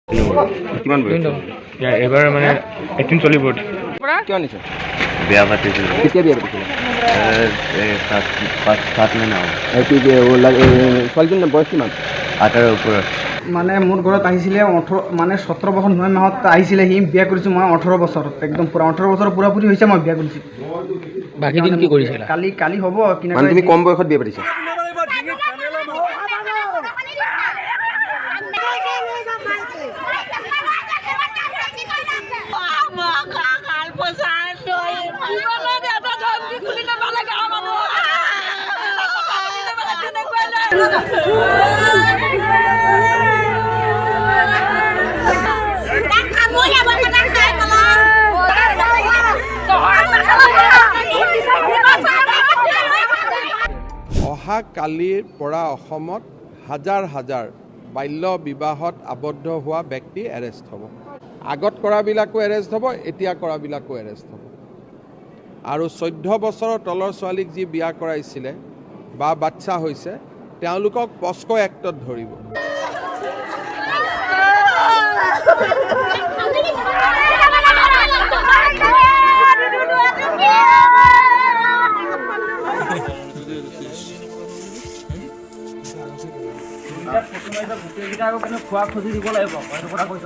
কিমান বয়স? এবাৰ মানে 18 চলিব। কিয় আনিছে? বিয়া পাতিছিলোঁ। কেতিয়া বিয়া পাতিছিলে? 7 মান হ'ব। ছোৱালীজনীৰ বয়স কিমান? 18 ওপৰত। মানে মোৰ ঘৰত আহিছিলে 17 বছৰ 9 মাহত আহিছিলে। সি বিয়া কৰিছোঁ মই 18 বছৰত, একদম পূৰা 18 বছৰ পূৰাপূৰি হৈছে মই বিয়া কৰিছোঁ। বাকী দিন কি কৰিছিলা? কালি হ'ব মানে তুমি কম বয়সত বিয়া পাতিছা? অহা কালিৰ পৰা অসমত হাজাৰ হাজাৰ বাল্য বিবাহত আবদ্ধ হোৱা ব্যক্তি এৰেষ্ট হ'ব। আগত কৰাবিলাকো এৰেষ্ট হ'ব, এতিয়া কৰাবিলাকো এৰেষ্ট হ'ব। আৰু 14 বছৰৰ তলৰ ছোৱালীক যি বিয়া কৰাইছিলে বা বাচ্চা হৈছে তেওঁলোকক পস্কো এক্টত ধৰিব। খোৱা খুজি দিব লাগিব সেইটো কথা কৈছ।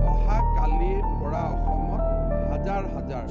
অহা কালিৰ পৰা অসমত হাজাৰ হাজাৰ